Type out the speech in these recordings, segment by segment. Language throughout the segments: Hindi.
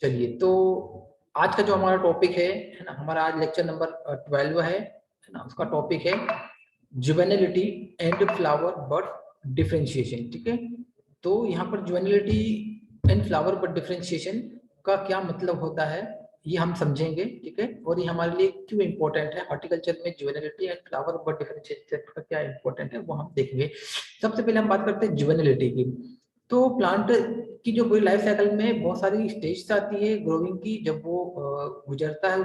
चलिए, तो आज का जो हमारा टॉपिक है ना, हमारा आज लेक्चर नंबर 12 है ना। उसका टॉपिक है जुवेनिलिटी एंड फ्लावर बर्ड डिफरेंशिएशन। ठीक है, तो यहाँ पर जुवेनिलिटी एंड फ्लावर बर्ड डिफरेंशिएशन का क्या मतलब होता है ये हम समझेंगे। ठीक है, और ये हमारे लिए क्यों इंपॉर्टेंट है, हॉर्टिकल्चर में जुवेनिलिटी एंड फ्लावर बर्ड डिफरेंशिएशन का क्या इंपॉर्टेंट है वो हम देखेंगे। सबसे पहले हम बात करते हैं जुवेनिलिटी की। तो प्लांट की जो पूरी लाइफ साइकिल में बहुत सारी स्टेज आती है ग्रोइंग की। जब वो गुजरता है उन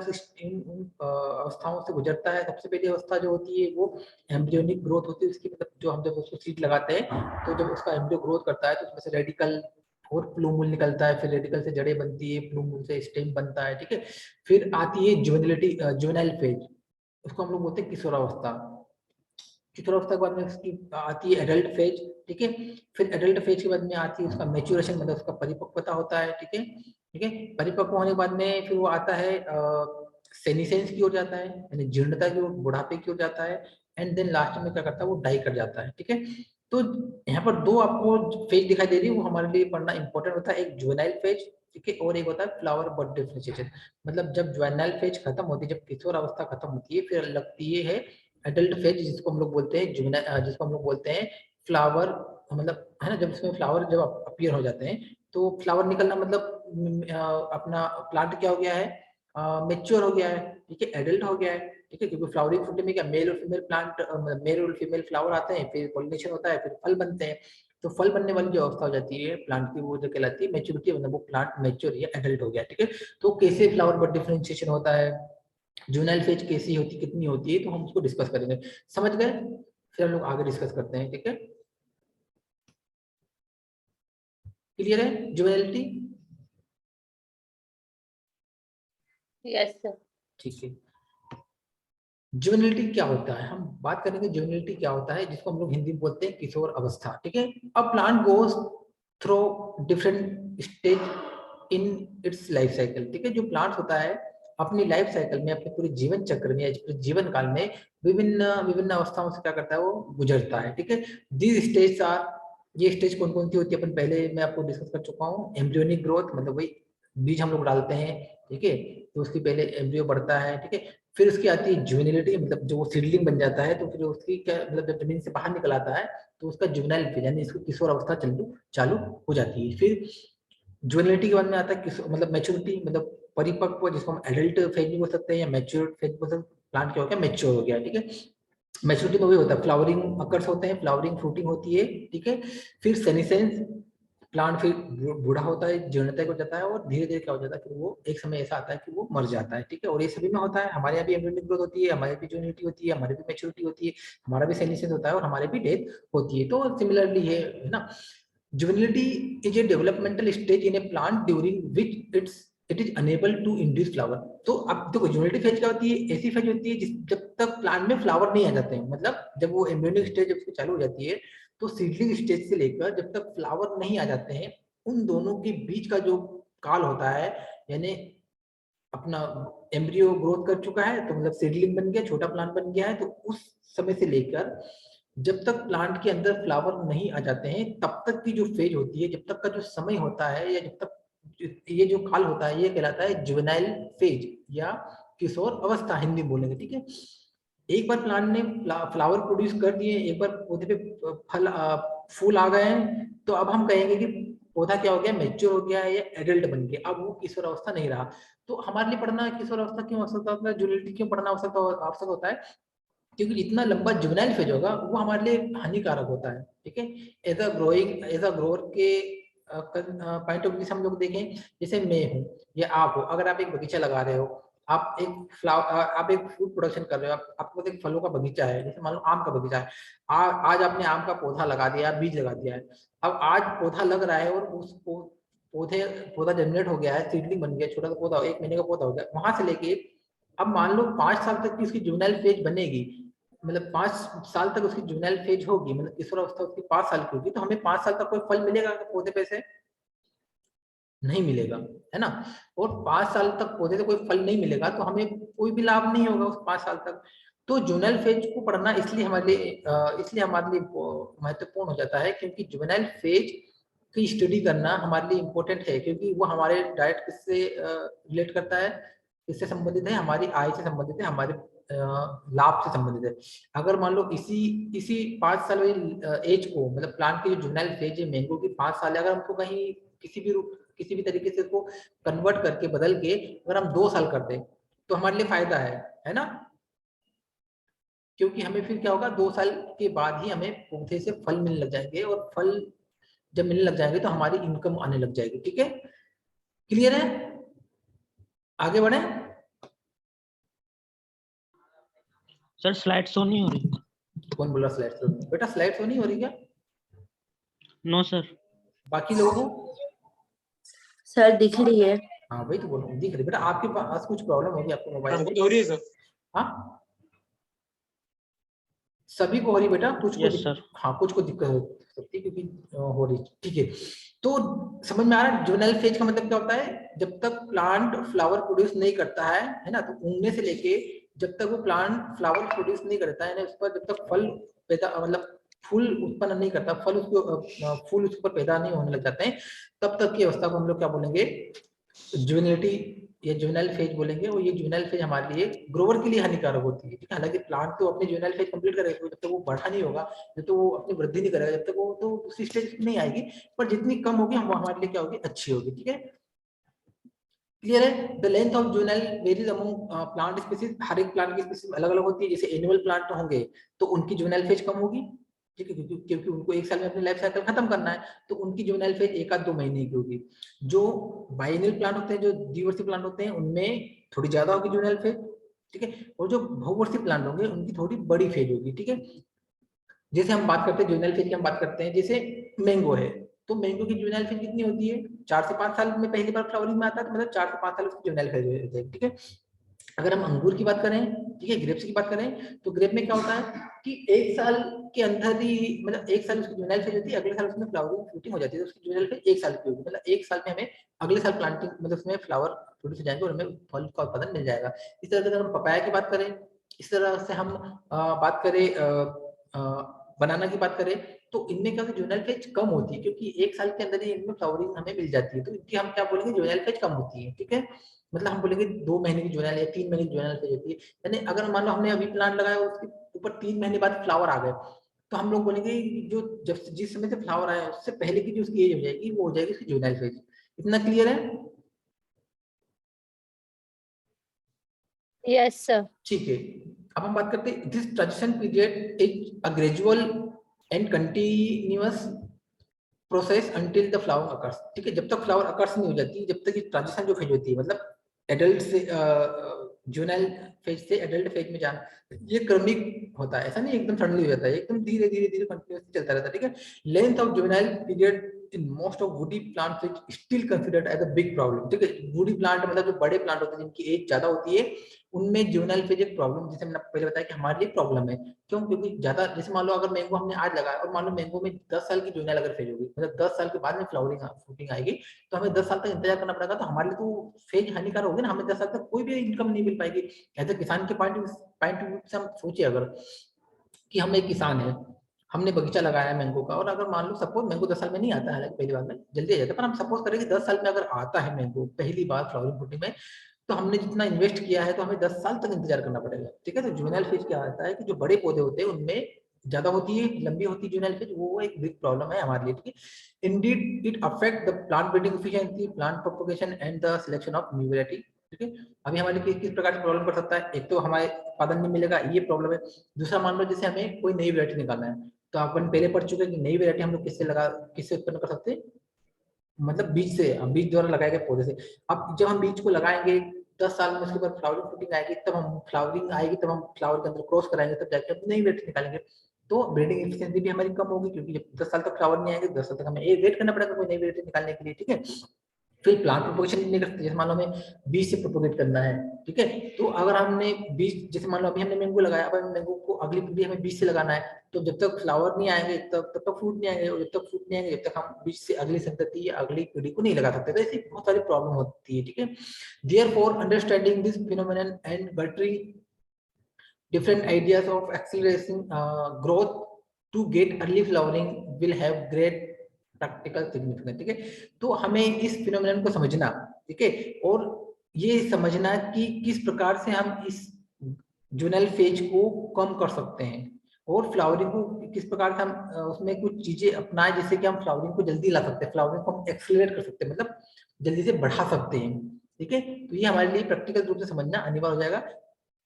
अवस्थाओं से गुजरता है। सबसे पहली अवस्था जो होती है वो एम्ब्रियोनिक ग्रोथ होती है उसकी, मतलब जो हम जब उसको सीड लगाते हैं तो जब उसका एम्ब्रियो ग्रोथ करता है तो उसमें से रेडिकल और प्लूमुल निकलता है, फिर रेडिकल से जड़ें बनती है, प्लूमुल से स्टेम बनता है। ठीक है, फिर आती है जुवेनिलिटी, जुवेनाइल फेज, उसको हम लोग बोलते हैं किशोरावस्था। किशोरावस्था के बाद में उसकी आती है एडल्ट फेज। ठीक है, फिर एडल्ट फेज के बाद में आती है उसका मेच्योरेशन, मतलब उसका परिपक्वता होता है। ठीक है, ठीक है, परिपक्व होने के बाद में फिर वो आता है सेनिसेंस की ओर जाता है, यानी जीर्णता की ओर, बुढ़ापे की ओर जाता है। एंड देन लास्ट में क्या करता है वो डाई कर जाता है। ठीक है, तो यहाँ पर दो आपको फेज दिखाई दे रही है, वो हमारे लिए पढ़ना इंपॉर्टेंट होता है। एक जुवेनाइल फेज, ठीक है, और एक होता है फ्लावर बड डिफरेंशिएशन। मतलब जब जुवेनाइल फेज खत्म होती है, जब किशोर अवस्था खत्म होती है, फिर लगती है एडल्ट फेज, जिसको हम लोग बोलते हैं जिसको हम लोग बोलते हैं फ्लावर, मतलब है ना। जब इसमें फ्लावर जब अपीयर हो जाते हैं तो फ्लावर निकलना मतलब अपना प्लांट क्या हो गया है, मेच्योर हो गया है। ठीक है, एडल्ट हो गया है। ठीक है, क्योंकि फ्लावरिंग फ्रूट में क्या मेल और फीमेल प्लांट, मेल और फीमेल फ्लावर आते हैं, फिर पॉलिनेशन होता है, फिर फल बनते हैं। तो फल बनने वाली जो अवस्था हो जाती है प्लांट की वो जो कहलाती है मेच्योरिटी, मतलब वो प्लांट मेच्योर या एडल्ट हो गया। ठीक है, तो कैसे फ्लावर बड डिफरेंशिएशन होता है, जूनाइल फेज कैसी होती, कितनी होती है, तो हम उसको डिस्कस करेंगे। समझ गए? फिर हम लोग आगे डिस्कस करते हैं। ठीक है, क्लियर है जुवेनिलिटी? Yes sir. ठीक है, जुवेनिलिटी क्या होता है, हम बात करेंगे जुवेनिलिटी क्या होता है, जिसको हम लोग हिंदी में बोलते हैं किशोर अवस्था। ठीक है, अब plant goes through different stage in its life cycle. ठीक है, जो प्लांट होता है अपनी लाइफ साइकिल में, अपने पूरे जीवन चक्र में या पूरे जीवन काल में विभिन्न विभिन्न अवस्थाओं से क्या करता है वो गुजरता है। ठीक है, दीज स्टेज आर, ये स्टेज कौन कौन सी होती है अपन पहले मैं आपको डिस्कस कर चुका हूँ। एम्ब्रियोनिक ग्रोथ, मतलब वही बीज हम लोग डालते हैं। ठीक है, तो उसकी पहले एम्ब्रियो बढ़ता है। ठीक है, फिर उसकी आती है जुवेनिलिटी, मतलब जो वो सीडलिंग बन जाता है, तो फिर उसकी क्या, मतलब जब जमीन से बाहर निकल आता है तो उसका जुवेनाइल फेज यानी इसको किशोर अवस्था चालू चालू हो जाती है। फिर जुवेनिलिटी के बाद में आता है किशोर, मतलब मैच्योरिटी, मतलब परिपक्व, जिसको हम एडल्ट फेज भी बोल सकते हैं या मैच्योर फेज बोल सकते हैं। प्लांट क्या हो गया, मैच्योर हो गया। ठीक है, मैच्योरिटी में वही होता है, फ्लावरिंग अकर्स होते हैं, फ्लावरिंग फ्रूटिंग होती है। ठीक है, फिर सेनिसेंस, प्लांट फिर बूढ़ा होता है, जीर्णता को जाता है, और धीरे धीरे क्या हो जाता है, फिर वो एक समय ऐसा आता है कि वो मर जाता है। ठीक है, और ये सभी में होता है, हमारे यहाँ भी एम्ब्रियोनिक ग्रोथ होती है, हमारे भी यूनिटी होती है, हमारे भी मैच्योरिटी होती है, हमारा भी सेनिसेंस होता है, और हमारे भी डेथ होती है। तो सिमिलरली है ना। Juvenility is a developmental stage in a plant during which it is unable to induce flower. तो अब देखो जुवेनिलिटी फेज क्या होती है, ऐसी फेज होती है जब तक प्लांट में फ्लावर नहीं आ जाते हैं, मतलब जब वो एम्ब्रियोनिक स्टेज जब उसकी चालू हो जाती है तो सीडलिंग स्टेज से लेकर जब तक फ्लावर नहीं आ जाते हैं, उन दोनों के बीच का जो काल होता है, यानी अपना एम्ब्रियो ग्रोथ कर चुका है तो मतलब सीडलिंग बन गया, छोटा प्लांट बन गया है, तो उस समय से लेकर जब तक प्लांट के अंदर फ्लावर नहीं आ जाते हैं तब तक की जो फेज होती है, जब तक का जो समय होता है, या जब तक ये जो काल होता है, ये कहलाता है जुवेनाइल फेज या किशोर अवस्था हिंदी में बोलेंगे। ठीक है, एक बार प्लांट ने फ्लावर प्रोड्यूस कर दिए, एक बार पौधे पे फल फूल आ गए हैं, तो अब हम कहेंगे कि पौधा क्या हो गया, मैच्योर हो गया है या एडल्ट बन गया, अब वो किशोर अवस्था नहीं रहा। तो हमारे लिए पढ़ना किशोर अवस्था क्यों आवश्यकता होता है, जुवेनिलिटी क्यों पढ़ना आवश्यक होता है, क्योंकि जितना लंबा जुवेनाइल फेज होगा वो हमारे लिए हानिकारक होता है। ठीक है, एज अ ग्रोअर के पॉइंट ऑफ व्यू से हम लोग देखें, जैसे मैं हूँ या आप हो, अगर आप एक बगीचा लगा रहे हो, आप एक फूड प्रोडक्शन कर रहे हो, आपके पास एक फलों का बगीचा है, जैसे मान लो आम का बगीचा है। आज आपने आम का पौधा लगा दिया, बीज लगा दिया है। अब आज पौधा लग रहा है और उस पौधे पौधा जनरेट हो गया है, सीडलिंग बन गया, छोटा सा पौधा, 1 महीने का पौधा हो गया, वहां से लेके अब मान लो 5 साल तक की उसकी जुवेनाइल फेज बनेगी, मतलब 5 साल तक उसकी जुवेनाइल फेज होगी, मतलब किशोर अवस्था उसकी 5 साल की होगी, तो हमें 5 साल तक कोई फल मिलेगा पौधे पे से? नहीं मिलेगा, है ना। और 5 साल तक पौधे से कोई फल नहीं मिलेगा तो हमें कोई भी लाभ नहीं होगा उस 5 साल तक। तो जुवेनाइल फेज को पढ़ना इसलिए हमारे लिए महत्वपूर्ण हो जाता है, क्योंकि जुवेनाइल फेज की स्टडी करना हमारे लिए इम्पोर्टेंट है, क्योंकि वो हमारे डाइट किससे रिलेट करता है, किससे संबंधित है, हमारी आय से संबंधित है, हमारे लाभ से संबंधित है। अगर मान लो इसी इसी 5 साल एज को, मतलब प्लांट की जो जुवेनाइल फेज है मैंगो की 5 साल है, अगर हमको कहीं किसी भी तरीके से इसको कन्वर्ट करके बदल के अगर हम 2 साल कर दें तो हमारे लिए फायदा है ना, क्योंकि हमें फिर क्या होगा, 2 साल के बाद ही हमें पौधे से फल मिलने लग जाएंगे, और फल जब मिलने लग जाएंगे तो हमारी इनकम आने लग जाएगी। ठीक है, क्लियर है, आगे बढ़े। सर स्लाइड शो नहीं हो रही। कौन बोला स्लाइड शो? बेटा स्लाइड शो नहीं हो रही क्या? No sir. बाकी लोगों को? सर दिख रही है। हाँ वही तो बोल रहा हूँ, दिख रही। बेटा आपके पास कुछ प्रॉब्लम होगी आपके मोबाइल हमको तो हो रही है सर। हाँ सभी को हो रही बेटा, कुछ को यस सर। हाँ कुछ को दिक्कत हो सकती है क्योंकि हो रही। ठीक है, तो समझ में आ रहा है जुवेनाइल फेज का मतलब क्या होता है? जब तक प्लांट फ्लावर प्रोड्यूस नहीं करता है ना, तो उगने से लेके जब तक वो प्लांट फ्लावर प्रोड्यूस नहीं करता है ना, उस पर जब तक फल पैदा, मतलब फूल उत्पन्न नहीं करता, फल उसको फूल उसके ऊपर पैदा नहीं होने लग जाते हैं, तब तक की अवस्था को हम लोग क्या बोलेंगे? जुवेनिलिटी या जुवेनाइल फेज बोलेंगे। और ये जुवेनाइल फेज हमारे लिए, ग्रोवर के लिए हानिकारक होती है। ठीक है, हालांकि प्लांट तो अपने जुवेनाइल फेज कंप्लीट करेगा, जब तक वो बढ़ा नहीं होगा, जब तक वो अपनी वृद्धि नहीं करेगा, जब तक वो तो उसी स्टेज नहीं आएगी, पर जितनी कम होगी हम हमारे लिए क्या होगी? अच्छी होगी। ठीक है, क्लियर है। The length of juvenile varies among plant species, हर एक प्लांट की स्पीसीज अलग अलग होती है। जैसे एनुअल प्लांट होंगे तो उनकी जुवेनाइल फेज कम होगी, ठीक है, क्योंकि उनको एक साल में अपनी लाइफ साइकिल खत्म करना है, तो उनकी जुवेनाइल फेज 1 आध 2 महीने की होगी। जो बाइनल प्लांट होते हैं, जो द्विवर्षीय प्लांट होते हैं, उनमें थोड़ी ज्यादा होगी जुवेनाइल फेज। ठीक है, और जो बहुवर्षीय प्लांट होंगे उनकी थोड़ी बड़ी फेज होगी। ठीक है, जैसे हम बात करते हैं जुवेनाइल फेज की, हम बात करते हैं जैसे मैंगो है, तो मैंगो की जुवेनाइल फेज कितनी होती है? 4 से 5 साल में पहली बार फ्लावरिंग में आता है, तो मतलब 4 से 5 साल उसकी जुवेनाइल फेज होती है। ठीक है, अगर हम अंगूर की बात करें, ठीक है, ग्रेप्स की बात करें, तो ग्रेप में क्या होता है कि 1 साल के अंदर ही, मतलब 1 साल उसकी जुवेनाइल फेज होती है, अगले साल उसमें फ्लावरिंग फ्रूटिंग हो जाती है, तो उसकी जुवेनाइल फेज 1 साल की होगी। मतलब 1 साल में हमें अगले साल प्लांटिंग, मतलब उसमें फ्लावर प्रोड्यूस हो जाएंगे और हमें फल का उत्पादन मिल जाएगा। इस तरह से अगर हम पपाया की बात करें, इस तरह से हम बात करें बनाना की बात करें, तो इनमें क्या होता है? जुवेनाइल फेज कम होती है, क्योंकि 1 साल के अंदर ही इनमें फ्लावरिंग हमें मिल जाती है, तो इनकी हम क्या बोलेंगे? जुवेनाइल फेज कम होती है। ठीक है, मतलब हम बोलेंगे 2 महीने की जुवेनाइल या 3 महीने की जुवेनाइल फेज होती है। यानी अगर मान लो हमने अभी प्लांट लगाया और उसके ऊपर 3 महीने बाद फ्लावर आ गए, तो हम लोग बोलेंगे जो जब जिस समय से फ्लावर आया उससे पहले की जो उसकी एज हो जाएगी वो हो जाएगी उसकी जुवेनाइल फेज। इतना क्लियर है? Yes, sir. ठीक है, अब हम बात करते हैं this transition period is a gradual and continuous process until the flower occurs. ठीक है, जब तक फ्लावर अकर्स नहीं हो जाती, जब तक ये ट्रांजिशन जो फेज होती है, मतलब एडल्ट से जुवेनाइल फेज से एडल्ट फेज में जाना, ये क्रमिक होता है, ऐसा नहीं एकदम सडनली हो जाता है, एकदम धीरे धीरे धीरे कंटिन्यूअसली चलता रहता है। ठीक है, length of juvenile period in most of woody plants is still considered as a big problem. ठीक है, वुडी प्लांट मतलब जो बड़े प्लांट होते हैं जिनकी एज ज्यादा होती है, उनमें जुवेनाइल फेज एक प्रॉब्लम, जैसे मैंने पहले बताया कि हमारे लिए प्रॉब्लम है। क्यों? क्योंकि ज्यादा, जैसे मान लो अगर मैंगो हमने आज लगाया और मान लो मैंगो में 10 साल की जुवेनाइल अगर फेज होगी, मतलब 10 साल के बाद में फ्लावरिंग फ्रूटिंग आएगी, तो हमें 10 साल तक इंतजार करना पड़ेगा, तो हमारे लिए तो फेज हानिकारक होगी ना, हमें 10 साल तक कोई भी इनकम नहीं मिल पाएगी। ऐसे किसान के पॉइंट ऑफ व्यू से हम सोचिए, अगर कि हम एक किसान है, हमने बगीचा लगाया है मैंगो का, और अगर मान लो सपोज मैंगो 10 साल में नहीं आता है, हालांकि पहली बार में जल्दी आ जाता है, पर हम सपोज करें कि 10 साल में अगर आता है मैंगो पहली बार फ्लावरिंग फ्रूटिंग में, तो हमने जितना इन्वेस्ट किया है तो हमें 10 साल तक इंतजार करना पड़ेगा। ठीक है, तो जुवेनाइल फेज क्या आता है कि जो बड़े पौधे होते हैं उनमें ज्यादा होती है, लंबी होती है जुवेनाइल फेज, वो एक बिग प्रॉब्लम है हमारे लिए। ठीक है, Indeed it affect the plant breeding efficiency, plant propagation and the selection of new variety. ठीक है, अभी हमारे लिए किस प्रकार से प्रॉब्लम कर सकता है? एक तो हमारे उत्पादन नहीं मिलेगा, ये प्रॉब्लम है। दूसरा, मान लो जैसे हमें कोई नई वैरायटी निकालना है, तो अपन पहले पढ़ चुके हैं कि नई वैरायटी हम लोग किससे उत्पन्न कर सकते हैं? मतलब बीज से, बीज द्वारा लगाए गए पौधे से। अब जब हम बीज को लगाएंगे 10 साल में उसके बाद फ्लावरिंग फ्रूटिंग आएगी, तब हम फ्लावरिंग आएगी, तब हम फ्लावर के अंदर क्रॉस कराएंगे, तब जाके हम नई वैरायटी निकालेंगे। तो ब्रीडिंग एफिशिएंसी भी हमारी कम होगी, क्योंकि जब 10 साल तक फ्लावर नहीं आएंगे, 10 साल तक हमें वेट करना पड़ेगा कोई नई वैरायटी निकालने के लिए। ठीक है, फिर प्लांट प्रोपोगेशन नहीं कर सकते, जैसे मान लो हमें बीज से प्रोपोगेट करना है। ठीक है, तो अगर हमने बीज, जैसे मान लो अभी हमने मैंगो लगाया, अब मैंगो को अगली पीढ़ी हमें बीज से लगाना है, तो जब तक फ्लावर नहीं आएंगे तब तक फ्रूट नहीं आएंगे, और जब तक फ्रूट नहीं आएंगे जब तक हम बीज से अगली संतति या अगली पीढ़ी को नहीं लगा सकते। तो ऐसी बहुत सारी प्रॉब्लम होती है। ठीक है, therefore understanding this phenomenon and gathering different ideas of accelerating growth to get early flowering will have great practical significance, ठीक है। तो हमें इस फिनोमेनन को समझना, ठीक है, और ये समझना कि किस प्रकार से हम इस जूनल फेज को कम कर सकते हैं और फ्लावरिंग को किस प्रकार से हम उसमें कुछ चीजें अपनाएं जिससे कि हम फ्लावरिंग को जल्दी ला सकते हैं, फ्लावरिंग को हम एक्सेलरेट कर सकते हैं, मतलब जल्दी से बढ़ा सकते हैं, ठीक है। तो ये हमारे लिए प्रैक्टिकल रूप से समझना अनिवार्य हो जाएगा।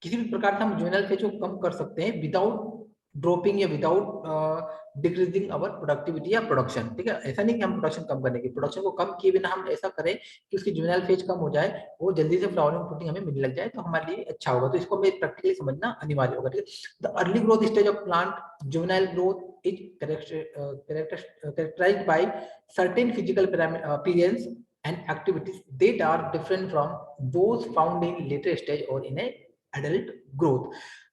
किसी भी प्रकार से हम जूनल फेज को कम कर सकते हैं विदाउट ड्रॉपिंग या विदाउट डिक्रीजिंग अवर प्रोडक्टिविटी या प्रोडक्शन, ठीक है। ऐसा नहीं कि हम प्रोडक्शन कम करने की, प्रोडक्शन को कम किए बिना हम ऐसा करें कि उसकी जूनल फेज कम हो जाए और जल्दी से फ्लावरिंग फ्रूटिंग हमें मिलने लग जाए, तो हमारे लिए अच्छा होगा। तो इसको हमें प्रैक्टिकली समझना अनिवार्य होगा, ठीक है। The early growth stage of plant juvenile growth is characterized by certain physical appearance and activities that are different from those found in later stage or in a adult growth।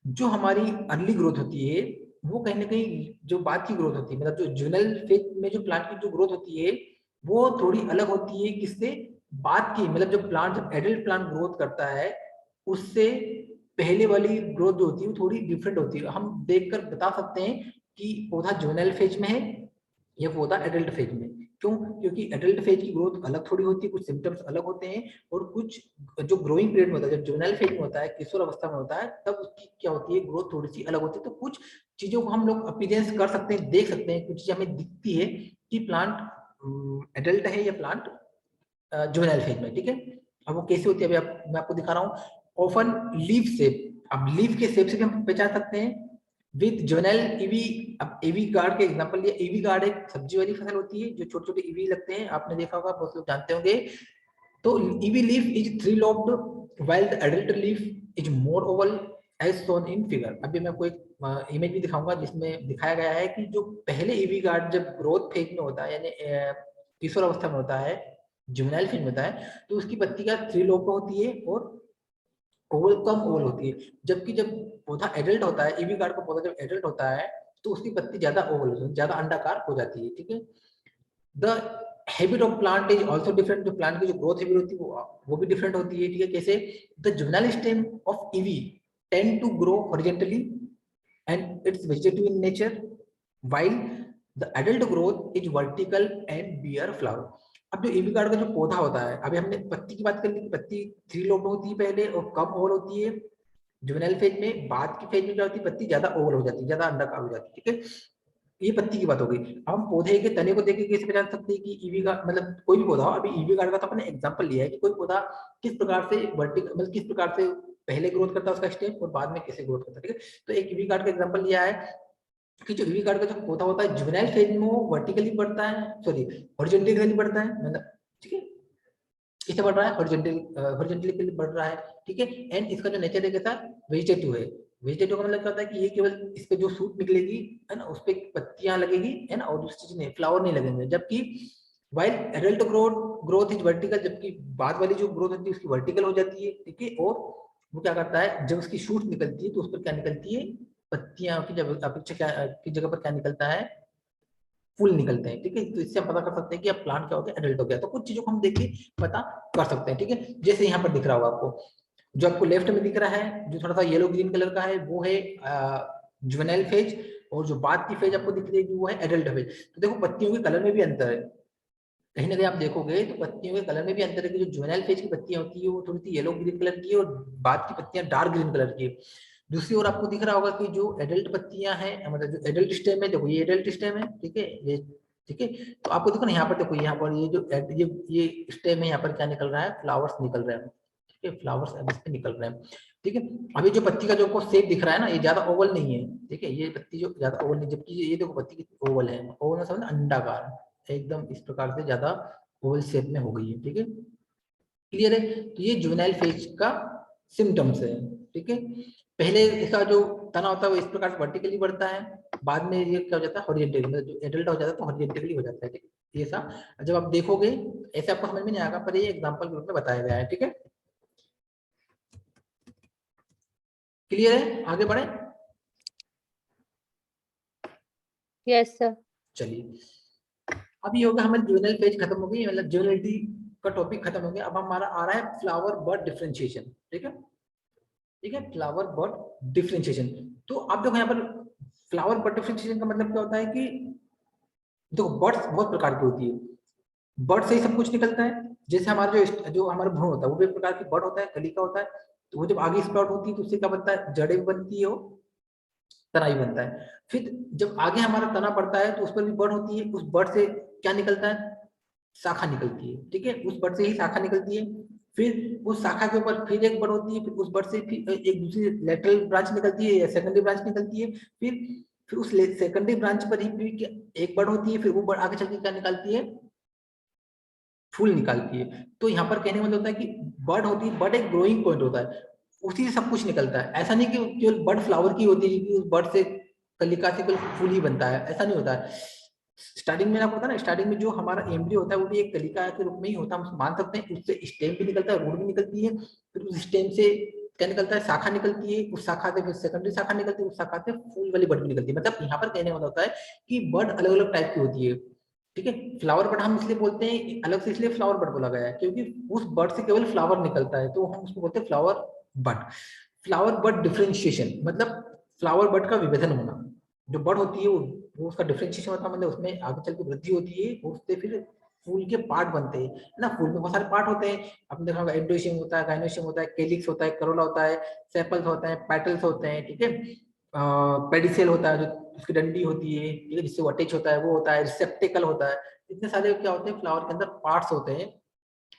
जो हमारी अर्ली ग्रोथ होती है वो कहीं ना कहीं जो बाद की ग्रोथ होती है, मतलब जो जूनल फेज में जो प्लांट की जो ग्रोथ होती है वो थोड़ी अलग होती है किससे, बाद की, मतलब जब प्लांट, जब एडल्ट प्लांट ग्रोथ करता है उससे पहले वाली ग्रोथ जो होती है वो थोड़ी डिफरेंट होती है। हम देखकर बता सकते हैं कि पौधा जूनल फेज में है या पौधा एडल्ट फेज में। क्यों? क्योंकि एडल्ट फेज की ग्रोथ अलग थोड़ी होती है, कुछ सिम्टम्स अलग होते हैं, और कुछ जो ग्रोइंग पीरियड में होता है, जब जूनल फेज में होता है, किशोर अवस्था में होता है, तब उसकी क्या होती है, ग्रोथ थोड़ी सी अलग होती है। तो कुछ चीजों को हम लोग अपीयरेंस कर सकते हैं, देख सकते हैं, कुछ चीजें हमें दिखती है कि प्लांट एडल्ट है या प्लांट जूवेनाइल फेज में, ठीक है। अब वो कैसे होती है अभी मैं आपको दिखा रहा हूँ। ऑफन लीफ शेप, अब लीफ के शेप से भी हम पहचान सकते हैं विद जुवेनाइल ईवी। अब ईवी गार्ड के एग्जांपल लिया, ईवी गार्ड एक सब्जी वाली फसल होती है जो छोटे छोटे ईवी लगते हैं, आपने देखा होगा, बहुत लोग जानते होंगे। तो ivy leaf is three lobed while the adult leaf is more oval as shown in figure. अभी मैं आपको एक इमेज भी दिखाऊंगा जिसमें दिखाया गया है कि जो पहले ईवी गार्ड जब ग्रोथ फेज में होता है, यानी किशोर अवस्था में होता है, जुवेनाइल फेज में होता है, तो उसकी पत्ती का थ्री लोब होती है और ओवल, कम ओवल होती है। जबकि जब पौधा एडल्ट होता है, ईवी गार्ड का पौधा जब एडल्ट होता है तो उसकी पत्ती ज्यादा ओवल होती है, ज्यादा अंडाकार हो जाती है, ठीक है। The habit of plant is also different, जो प्लांट की जो ग्रोथ हैबिट होती है वो भी डिफरेंट होती है, ठीक है। कैसे? The juvenile stem of ivy tend to grow horizontally and it's vegetative in nature, while the adult growth is vertical and bear flower। अब जो ईवी गार्ड का जो पौधा होता है, अभी हमने पत्ती की बात कर ली कि पत्ती थ्री लोब होती है पहले और कम ओवल होती है जुवेनाइल फेज में। बाद की फेज में क्या होती है, पत्ती ज्यादा ओवल हो जाती है, ज्यादा अंडाकार हो जाती है, ठीक है। ये पत्ती की बात हो गई। अब हम पौधे के तने को देख के कैसे पहचान सकते हैं कि ईवी गार्ड, मतलब कोई भी पौधा हो, अभी ईवी गार्ड का तो अपने एग्जांपल लिया है कि कोई पौधा किस प्रकार से वर्टिकल, मतलब किस प्रकार से पहले ग्रोथ करता है उसका स्टेम और बाद में कैसे ग्रोथ करता है, ठीक है। तो एक ईवी गार्ड का एग्जांपल लिया है कि जो ईवी गार्ड का जो पौधा होता है जुवेनाइल फेज में वो वर्टिकली बढ़ता है, सॉरी हॉरिजॉन्टली बढ़ता है, मतलब ठीक है, इससे बढ़ रहा है, हॉरिजॉन्टली बढ़ रहा है, ठीक है। एंड इसका जो नेचर है कैसा, वेजिटेटिव है। वेजिटेटिव का मतलब क्या होता है कि ये केवल इस पे जो सूट निकलेगी है ना, उस पे पत्तियां लगेगी है ना, और दूसरी चीज नहीं, फ्लावर नहीं लगेंगे। जबकि while adult growth is vertical, जबकि बाद वाली जो ग्रोथ होती है उसकी वर्टिकल हो जाती है, ठीक है। और वो क्या करता है, जब उसकी शूट निकलती है तो उस पर क्या निकलती है, पत्तियां की जब अपेक्षा क्या की जगह पर क्या निकलता है, फूल निकलते हैं, ठीक है। तो इससे हम पता कर सकते हैं कि अब प्लांट क्या हो गया, एडल्ट हो गया। तो कुछ चीजों को हम देख के पता कर सकते हैं, ठीक है। जैसे यहाँ पर दिख रहा होगा आपको, जो आपको लेफ्ट में दिख रहा है जो थोड़ा सा येलो ग्रीन कलर का है वो है जुवेनाइल फेज, और जो बाद की फेज आपको दिख रही है वो है एडल्ट फेज। तो देखो पत्तियों के कलर में भी अंतर है, कहीं ना कहीं आप देखोगे तो पत्तियों के कलर में भी अंतर है कि जो जुवेनाइल फेज की पत्तियां होती है वो थोड़ी सी येलो ग्रीन कलर की है और बाद की पत्तियां डार्क ग्रीन कलर की है। दूसरी ओर आपको दिख रहा होगा कि जो एडल्ट पत्तियां हैं, मतलब जो एडल्ट स्टेम है, देखो ये एडल्ट स्टेम है, ठीक है, ये ठीक है। तो आपको देखो ना यहाँ पर, देखो यहाँ पर ये जो ये स्टेम है, यहाँ पर क्या निकल रहा है, फ्लावर्स निकल रहे हैं, ठीक है, फ्लावर्स अब इस पे निकल रहे हैं, ठीक है। अभी जो पत्ती का जो आपको शेप दिख रहा है ना, ये ज्यादा ओवल नहीं है, ठीक है, ये पत्ती जो ज्यादा ओवल नहीं, जबकि ये देखो पत्ती कितनी ओवल है, ओवल मतलब अंडाकार एकदम इस प्रकार से ज्यादा ओवल शेप में हो गई है, ठीक है, क्लियर है। तो ये जुवेनाइल फेज का सिम्टम्स है, ठीक है। पहले इसका जो तना होता है वो इस प्रकार से वर्टिकली बढ़ता है, बाद में ये क्या हो जाता है, हॉरिजॉन्टली, मतलब जो एडल्ट हो जाता है तो हॉरिजॉन्टली हो जाता है, ठीक है। ये सा जब आप देखोगे ऐसे आपको समझ में नहीं आएगा, पर ये एग्जांपल के रूप में बताया गया है, ठीक है, क्लियर है, आगे बढ़े। Yes sir. चलिए अब ये होगा, हमारी जुवेनाइल फेज खत्म हो गई, मतलब जुवेनाइलिटी का टॉपिक खत्म हो गया। अब हमारा आ रहा है फ्लावर बर्ड डिफरेंशिएशन, ठीक है, ठीक है, फ्लावर बर्ड डिफरेंशिएशन। तो आप देखो यहाँ पर फ्लावर बर्ड डिफरेंशिएशन का मतलब क्या होता है कि देखो बर्ड्स बहुत प्रकार की होती है, बर्ड से ही सब कुछ निकलता है। जैसे हमारा जो हमारा भ्रूण होता है वो भी एक प्रकार की बर्ड होता है, कलिका होता है। तो वो जब आगे स्प्राउट होती है तो उससे क्या बनता है, जड़ें भी बनती है, वो तना ही बनता है। फिर जब आगे हमारा तना बढ़ता है तो उस पर भी बर्ड होती है, उस बर्ड से क्या निकलता है, शाखा निकलती है, ठीक है, उस बर्ड से ही शाखा निकलती है। फिर उस शाखा के ऊपर फिर एक बर्ड होती है, फिर उस बर्ड से फिर एक दूसरी लेटरल ब्रांच निकलती है या सेकेंडरी ब्रांच निकलती है। फिर उस सेकेंडरी ब्रांच पर ही फिर एक बर्ड होती है, फिर वो बर्ड आगे चल के क्या निकालती है, फूल निकालती है। तो यहाँ पर कहने मतलब होता है कि बर्ड होती है, बर्ड एक ग्रोइंग पॉइंट होता है, उसी से सब कुछ निकलता है। ऐसा नहीं कि केवल बर्ड फ्लावर की होती है कि उस बर्ड से कलिका से केवल फूल ही बनता है, ऐसा नहीं होता है। स्टार्टिंग में आपको पता ना, स्टार्टिंग में जो हमारा एम्ब्रियो होता है वो भी एक कलिका के रूप में ही होता है, हम मान सकते हैं। उससे स्टेम भी निकलता है, रूट भी निकलती है, फिर उस स्टेम से क्या निकलता है, शाखा निकलती है, उस शाखा से फिर सेकेंडरी शाखा निकलती है, उस शाखा से फूल वाली बर्ड भी निकलती है। मतलब यहाँ पर कहने वाला होता है कि बर्ड अलग अलग टाइप की होती है, ठीक है। फ्लावर बर्ड हम इसलिए बोलते हैं अलग से, इसलिए फ्लावर बर्ड बोला गया है क्योंकि उस बर्ड से केवल फ्लावर निकलता है, तो हम उसको बोलते हैं flower bird. Flower bird differentiation मतलब फ्लावर बर्ड का विभेदन होना। जो बर्ड होती है वो उसका डिफरेंशिएशन होता है, मतलब उसमें आगे चल के वृद्धि होती है, उससे फिर फूल के पार्ट बनते हैं, है ना। फूल में बहुत सारे पार्ट होते हैं, आपने देखा होगा एंडोशियम होता है, गाइनोशियम होता है, कैलिक्स होता है, करोला होता है, सेपल्स होते हैं, पेटल्स होते हैं, ठीक है। पेडिसेल होता है जो उसकी डंडी होती है, ठीक है, जिससे वो अटैच होता है, वो होता है, रिसेप्टिकल होता है। इतने सारे क्या होते हैं फ्लावर के अंदर पार्ट्स होते हैं,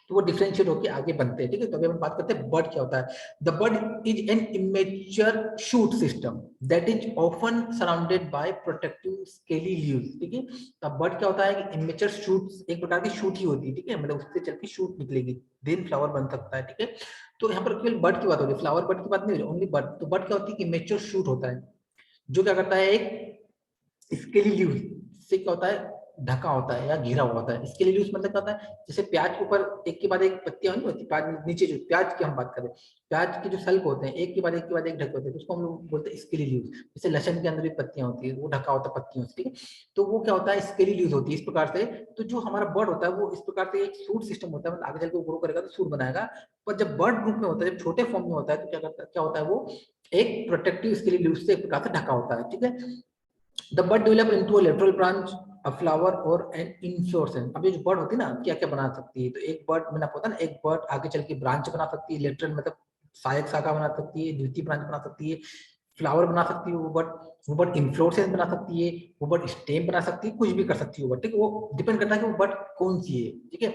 तो वो डिफरेंशिएट होकर आगे बनते हैं, ठीक है। तो अभी हम बात करते हैं बर्ड क्या होता है। The bird is an immature shoot system that is often surrounded by protective scaly leaves, ठीक है। तो बर्ड क्या होता है कि इमेच्योर शूट, एक प्रकार की शूट ही होती है, ठीक है, मतलब उससे चल के शूट निकलेगी, देन फ्लावर बन सकता है, ठीक है। तो यहाँ पर केवल बर्ड की बात हो रही है, फ्लावर बर्ड की बात नहीं हो रही, ओनली बर्ड। तो बर्ड क्या होती है कि इमेच्योर शूट होता है, जो क्या करता है, एक स्केली लीव्स से क्या होता है, ढका होता है या घिरा हुआ होता है। स्केली लीव्स मतलब क्या होता है, जैसे प्याज के ऊपर एक के बाद एक पत्तियां नहीं होती, प्याज नीचे जो प्याज की हम बात करें, प्याज के जो सल्क होते हैं एक के बाद एक ढके होते हैं, तो उसको हम लोग बोलते हैं स्केली लीव्स। जैसे लहसुन के अंदर भी पत्तियां होती है, वो ढका होता है पत्तियों से, ठीक है। तो वो क्या होता है, स्केली लीव्स होती है इस प्रकार से। तो जो हमारा बर्ड होता है वो इस प्रकार से एक सूट सिस्टम होता है, मतलब आगे चल के ग्रो करेगा तो सूट बनाएगा। पर जब बर्ड ग्रुप में होता है, जब छोटे फॉर्म में होता है, तो क्या होता है, वो एक प्रोटेक्टिव स्केली लीव्स से एक प्रकार से ढका होता है, ठीक है। The bud develop into a lateral branch, a flower or an inflorescence। अब ये जो बर्ड होती है ना, क्या क्या बना सकती है, तो एक बर्ड मैंने आपको बताया ना, एक बर्ड आगे चल के ब्रांच बना सकती है, लेटरल मतलब सहायक शाखा बना सकती है, द्वितीय ब्रांच बना सकती है, फ्लावर बना सकती है वो बर्ड इन्फ्लोरेसेंस बना सकती है, वो बर्ड स्टेम बना सकती है, कुछ भी कर सकती है वो बर्ड, ठीक है। वो डिपेंड करता है कि वो बर्ड कौन सी है, ठीक है।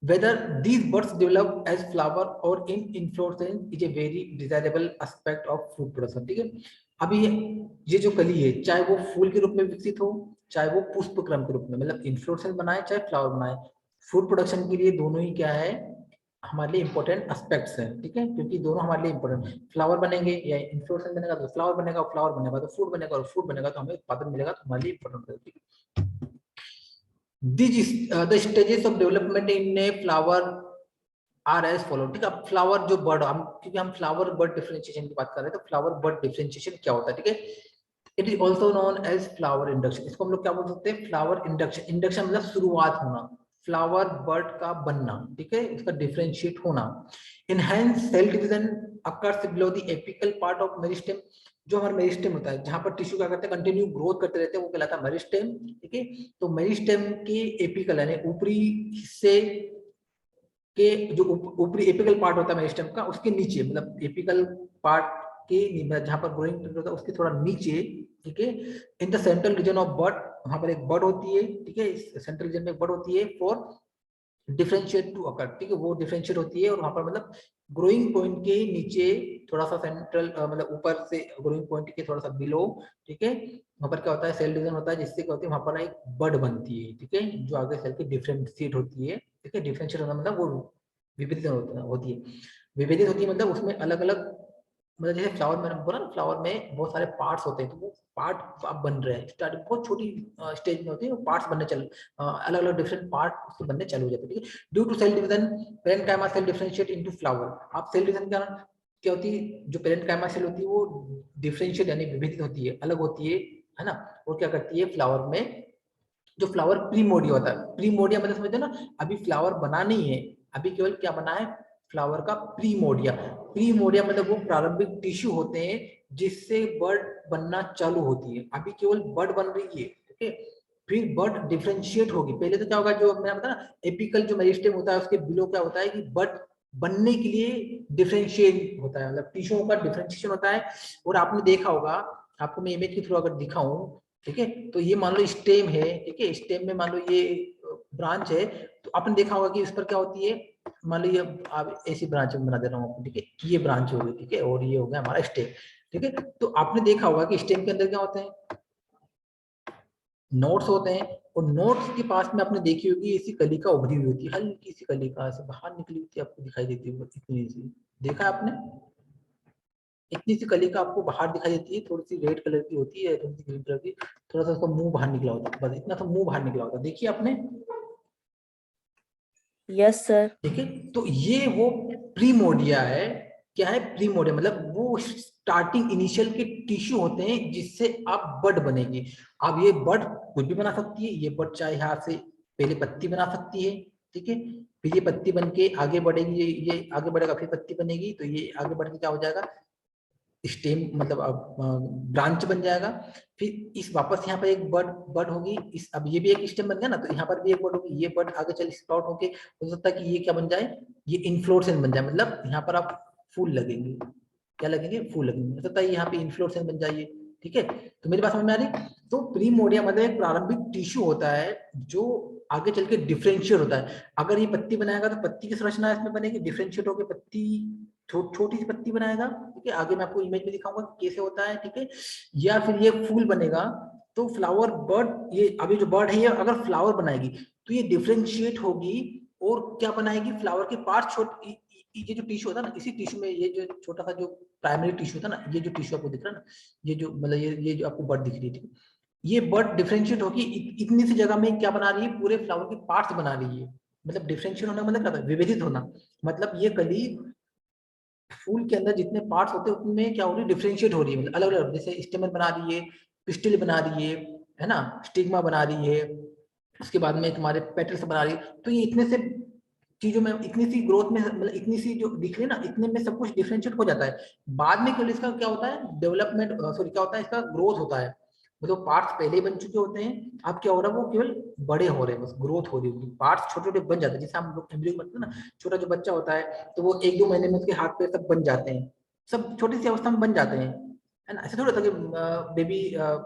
Whether these birds develop as flower or in inflorescence is a very desirable aspect of fruit production, ठीक है। अभी ये जो कली है, चाहे वो फूल के रूप में विकसित हो, चाहे वो पुष्प क्रम के रूप में, मतलब इन्फ्लोरेसेंस बनाए चाहे फ्लावर बनाए, फ्रूट प्रोडक्शन के लिए दोनों ही क्या है, हमारे लिए इंपॉर्टेंट एस्पेक्ट्स हैं, ठीक है, क्योंकि दोनों हमारे लिए इंपॉर्टेंट, फ्लावर बनेंगे या इन्फ्लोरेसेंस बनेगा तो फ्लावर बनेगा, फ्लावर बनेगा तो फ्रूट बनेगा, और फ्रूट बनेगा तो हमें उत्पादन मिलेगा, तो हमारे लिए इंपॉर्टेंट है, ठीक है। These the stages of development in a flower are as follow, ठीक है। फ्लावर जो बर्ड, हम क्योंकि हम फ्लावर बर्ड डिफरेंशिएशन की बात कर रहे हैं, तो फ्लावर बर्ड डिफरेंशिएशन क्या होता है, ठीक है। It is also known as flower induction, इसको हम लोग क्या बोल सकते हैं, फ्लावर इंडक्शन। इंडक्शन मतलब शुरुआत होना, फ्लावर बर्ड का बनना, ठीक है, इसका डिफरेंशिएट होना। Enhance cell division occurs below the apical part of meristem. जो हमारा मेरिस्टेम होता है, जहां पर टिश्यू क्या करते हैं, कंटिन्यू ग्रोथ करते रहते हैं, वो कहलाता है मेरिस्टेम, ठीक है। तो मेरिस्टेम के एपिकल यानी ऊपरी हिस्से के जो ऊपरी एपिकल पार्ट होता है मेरिस्टेम का, उसके नीचे, मतलब एपिकल पार्ट के जहां पर ग्रोइंग होता है उसके थोड़ा नीचे, ठीक है, इन the central region of bird, वहां पर एक बर्ड होती है, ठीक है, सेंट्रल रीजन में एक बर्ड होती है फॉर डिफरेंशिएट टू अकर, ठीक है, वो डिफरेंशिएट होती है, और वहां पर मतलब ग्रोइंग पॉइंट के नीचे थोड़ा सा सेंट्रल, मतलब ऊपर से ग्रोइंग पॉइंट के थोड़ा सा बिलो, ठीक है, वहां पर क्या होता है, सेल डिवीजन होता है, जिससे क्या होती है, वहां पर एक बर्ड बनती है, ठीक है, जो आगे सेल की डिफरेंशिएट होती है, ठीक है। डिफरेंशिएट होना मतलब वो विभेदित होती है, विभेदित होती है मतलब उसमें अलग अलग, मतलब जैसे फ्लावर मैंने बोला ना, फ्लावर में बहुत सारे पार्ट्स होते हैं, तो वो पार्ट अब बन रहे हैं, स्टार्टिंग बहुत छोटी स्टेज में होती है, वो पार्ट्स बनने चल, अलग अलग डिफरेंट पार्ट उसके बनने चालू हो जाते हैं, ठीक है। Due to cell division parenchyma cell differentiate into flower. आप सेल डिवीजन क्या होती है, जो पेरेंकाइमा सेल होती है वो डिफरेंशिएट यानी विभेदित होती है, अलग होती है ना, और क्या करती है फ्लावर में, जो फ्लावर प्रीमोडिया होता है, प्रीमोडिया मतलब समझते हो ना, अभी फ्लावर बना नहीं है, अभी केवल क्या बना है, फ्लावर का प्रीमोडिया। प्रीमोडिया मतलब वो प्रारंभिक टिश्यू होते हैं जिससे बर्ड बनना चालू होती है, अभी केवल बर्ड बन रही है, ठीक है। फिर बड डिफरेंशिएट होगी। पहले तो क्या होगा, जो मैंने बताया ना एपिकल जो मेरिस्टेम होता है उसके बिलो क्या होता है कि बड बनने के लिए डिफरेंशिएट होता है, मतलब टिश्यूओं का डिफरेंशिएशन होता है। और आपने देखा होगा, आपको मैं इमेज के थ्रू अगर दिखाऊं, ठीक है, तो ये मान लो स्टेम है, ठीक है, स्टेम में मान लो ये ब्रांच है, तो आपने देखा होगा कि इस पर क्या होती है, मान लो ये आप ऐसी ब्रांच बना दे रहा हूँ आपको, ठीक है, ये ब्रांच हो गई, ठीक है, और ये हो गया हमारा स्टेम, ठीक है। तो आपने देखा होगा कि स्टेम के अंदर क्या होते हैं, नोट्स होते हैं, और नोट्स के पास में आपने देखी होगी ऐसी कलिका उभरी हुई होती है, हल्की सी कलिका से बाहर निकली होती है, आपको दिखाई देती है इतनी सी, देखा है आपने, इतनी सी कलिका आपको बाहर दिखाई देती है, थोड़ी सी रेड कलर की होती है, थोड़ी सी ग्रीन कलर की, थोड़ा सा उसका मुंह बाहर निकला होता है, बस इतना सा मुंह बाहर निकला होता है, देखिए आपने, यस सर। ठीक है। तो ये वो प्रीमोडिया है, क्या है प्रीमोडिया, मतलब वो स्टार्टिंग इनिशियल के टिश्यू होते हैं जिससे आप बड बनेगी। अब ये बड कुछ भी बना सकती है, ये बड चाहे यहाँ से पहले पत्ती बना सकती है, ठीक है, फिर ये पत्ती बन के आगे बढ़ेगी, ये आगे बढ़ेगा, फिर पत्ती बनेगी, तो ये आगे बढ़ के क्या हो जाएगा, स्टेम, मतलब अब ब्रांच बन जाएगा। फिर इस वापस यहाँ पर एक बड बड होगी, इस अब ये भी एक स्टेम बन गया ना, तो यहाँ पर भी एक बड होगी, ये बड आगे चल स्प्राउट होके हो सकता है कि ये क्या बन जाए, ये इन्फ्लोरेसेंस बन जाए, मतलब यहाँ पर आप फूल लगेंगे, क्या लगेंगे, फूल लगेंगे, हो सकता है यहाँ पे इन्फ्लोरेसेंस बन जाइए, ठीक है। तो मेरी बात समझ में आ रही। तो प्रीमोडिया मतलब एक प्रारंभिक टिश्यू होता है जो आगे चल के डिफरेंशिएट होता है। अगर ये पत्ती बनाएगा तो पत्ती की संरचना इसमें बनेगी, डिफरेंशिएट होकर पत्ती छोटी सी पत्ती बनाएगा, ठीक है, आगे मैं आपको इमेज में दिखाऊंगा कैसे होता है, ठीक है। या फिर ये फूल बनेगा, तो फ्लावर बर्ड, ये अभी जो बर्ड है ये अगर फ्लावर बनाएगी तो ये डिफरेंशिएट होगी, और क्या बनाएगी, फ्लावर के पार्ट छोटे, ये जो टिश्यू होता है ना, इसी टिश्यू में ये जो छोटा सा जो प्राइमरी टिश्यू था ना, ये जो टिश्यू आपको दिख रहा है ना, ये जो मतलब ये जो आपको बर्ड दिख रही है, ठीक है, ये बर्ड डिफरेंशिएट होगी इतनी सी जगह में क्या बना रही है, पूरे फ्लावर के पार्ट्स बना रही है। मतलब डिफरेंशिएट होना मतलब क्या होता है, विभेदित होना, मतलब ये कली फूल के अंदर जितने पार्ट्स होते हैं उनमें क्या हो रही है, डिफरेंशिएट हो रही है, मतलब अलग अलग, जैसे स्टेमन बना रही है, पिस्टिल बना रही है ना, स्टिग्मा बना रही है, उसके बाद में तुम्हारे पेटल्स बना रही है। तो ये इतने से चीजों में, इतनी सी ग्रोथ में, मतलब इतनी सी जो दिख रही है ना, इतने में सब कुछ डिफरेंशिएट हो जाता है। बाद में केवल इसका क्या होता है, डेवलपमेंट, सॉरी क्या होता है, इसका ग्रोथ होता है, मतलब पार्ट्स पहले ही बन चुके होते हैं, अब क्या हो रहा है, वो केवल बड़े हो रहे हैं, बस ग्रोथ हो रही है, पार्ट्स छोटे छोटे बन जाते हैं, जैसे हम लोग एम्ब्रियो बनते हैं ना, छोटा जो बच्चा होता है तो वो 1-2 महीने में उसके हाथ पैर सब बन जाते हैं, सब छोटी सी अवस्था में बन जाते हैं, है ना। ऐसा थोड़ा होता कि बेबी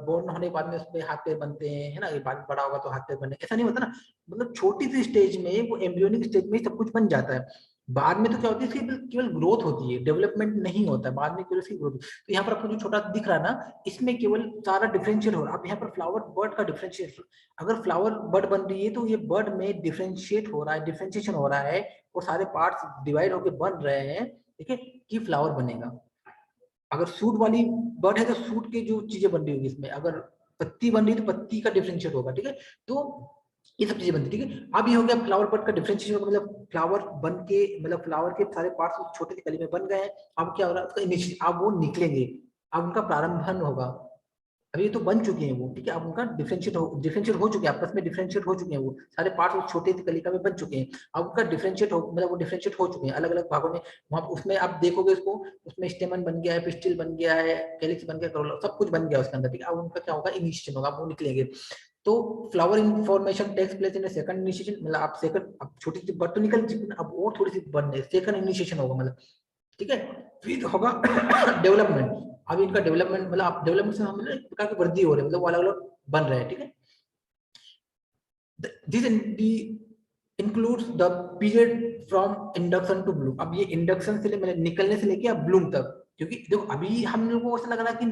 बोर्न होने के बाद में उसमें हाथ पैर बनते हैं, है ना, ये बाद बड़ा होगा तो हाथ पैर बनने, ऐसा नहीं होता ना, मतलब छोटी सी स्टेज में, वो एम्ब्रियोनिक स्टेज में सब कुछ बन जाता है। बाद में तो क्या होती है, इसकी केवल ग्रोथ होती है, डेवलपमेंट नहीं होता है, बाद में केवल इसकी ग्रोथ। तो यहाँ पर आपको जो छोटा दिख रहा है ना, इसमें केवल सारा डिफरेंशिएट हो रहा है। अब यहाँ पर फ्लावर बर्ड का डिफरेंशिएट, अगर फ्लावर बर्ड बन रही है तो ये बर्ड में डिफरेंशिएट हो रहा है, डिफरेंशिएशन हो रहा है, वो सारे पार्ट्स डिवाइड होकर बन रहे हैं, ठीक है, कि फ्लावर बनेगा। अगर सूट वाली बर्ड है तो सूट की जो चीजें बन रही होगी इसमें, अगर पत्ती बन रही है तो पत्ती का डिफरेंशिएट होगा, ठीक है। तो ये सब चीजें बनती है, ठीक है। अब ये हो गया फ्लावर बर्ड का डिफरेंशिएशन होगा, मतलब फ्लावर बन के, मतलब फ्लावर के सारे पार्ट्स छोटे से कली में बन गए हैं। अब क्या हो रहा है, उसका इनिशियल, अब वो निकलेंगे, अब उनका प्रारंभन होगा। अभी तो बन चुके हैं वो, ठीक है, अब उनका डिफरेंशिएट हो चुके हैं, आपस में डिफरेंशिएट हो चुके हैं, वो सारे पार्ट्स उस छोटे से कलिका में बन चुके हैं। अब उनका डिफरेंशिएट हो, मतलब वो डिफरेंशिएट हो चुके हैं अलग अलग भागों में। वहां उसमें आप देखोगे उसको, उसमें स्टेमन बन गया है, पिस्टिल बन गया है, कैलिक्स बन गया, करोला, सब कुछ बन गया उसके अंदर, ठीक है। अब उनका क्या होगा, इनिशिएशन होगा, वो निकलेंगे। तो flower information takes place in second initiation, मतलब आप सेकंड, अब छोटी सी बर्ड तो निकल चुकी है, अब और थोड़ी सी बर्ड, सेकंड इनिशिएशन होगा, मतलब ठीक है। फिर होगा डेवलपमेंट। अभी इनका डेवलपमेंट, मतलब आप डेवलपमेंट से हम एक प्रकार की वृद्धि हो रही है, मतलब वो अलग अलग बन रहे हैं, ठीक है। This includes the period from induction to bloom. अब ये इंडक्शन से मतलब निकलने से लेके अब ब्लूम तक, क्योंकि देखो अभी हम लोगों को ऐसा लग रहा है कि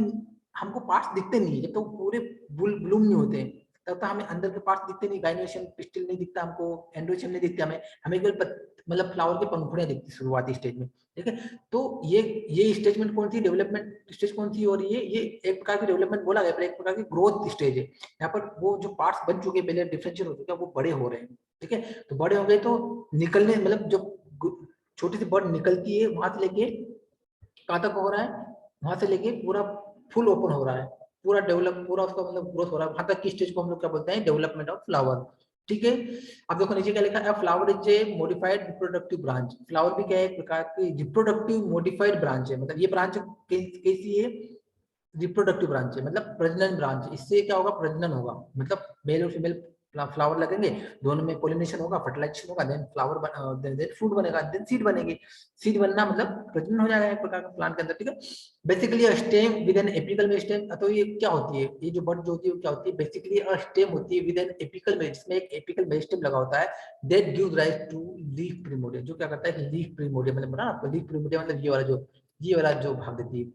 हमको पार्ट्स दिखते नहीं है, जब तो पूरे ब्लूम नहीं होते हैं तब तक हमें अंदर के पार्ट्स दिखते नहीं, गाइनोशियम पिस्टिल नहीं दिखता हमको, एंड्रोशियम नहीं दिखता हमें, हमें केवल मतलब फ्लावर के पंखुड़ियां दिखती शुरुआती स्टेज में, ठीक है। तो ये स्टेजमेंट कौन सी, डेवलपमेंट स्टेज कौन सी हो रही है, ये एक प्रकार की डेवलपमेंट बोला गया, पर एक प्रकार की ग्रोथ स्टेज है। यहाँ पर वो जो पार्ट्स बन चुके पहले डिफरेंशिएट हो चुके हैं, वो बड़े हो रहे हैं, ठीक है। तो बड़े हो गए तो निकलने, मतलब जब छोटी सी बर्ड निकलती है वहां से लेके कहाँ तक हो रहा है, वहां से लेके पूरा फुल ओपन हो रहा है, पूरा डेवलप, पूरा उसका मतलब ग्रोथ हो रहा है, वहां तक की स्टेज को हम लोग क्या बोलते हैं, डेवलपमेंट ऑफ फ्लावर, ठीक है। अब देखो नीचे क्या लिखा है, flower is a modified reproductive branch. Flower भी क्या है, एक प्रकार की रिप्रोडक्टिव मॉडिफाइड ब्रांच है, मतलब ये ब्रांच कैसी है, रिप्रोडक्टिव ब्रांच है, मतलब प्रजनन ब्रांच। इससे क्या होगा, प्रजनन होगा, मतलब मेल और फीमेल फ्लावर लगेंगे, दोनों में पोलिनेशन होगा, फर्टिलाइजेशन होगा, देन फ्लावर देन फ्रूट बनेगा, देन सीड बनेगी। सीड बनना मतलब प्रजनन हो जाएगा एक प्रकार का प्लांट के अंदर, ठीक है। Basically stem with an apical meristem. तो ये क्या होती है, ये जो बड जो होती है वो क्या होती है, बेसिकली स्टेम होती है विद एन एपिकल मेरिस्टेम, एक एपिकल मेरिस्टेम लगा होता है, that gives rise to leaf primordia. जो क्या करता है कि लीफ प्रिमोडिया, मतलब बना आपको लीफ प्रिमोडिया मतलब ये वाला जो भाग देती है,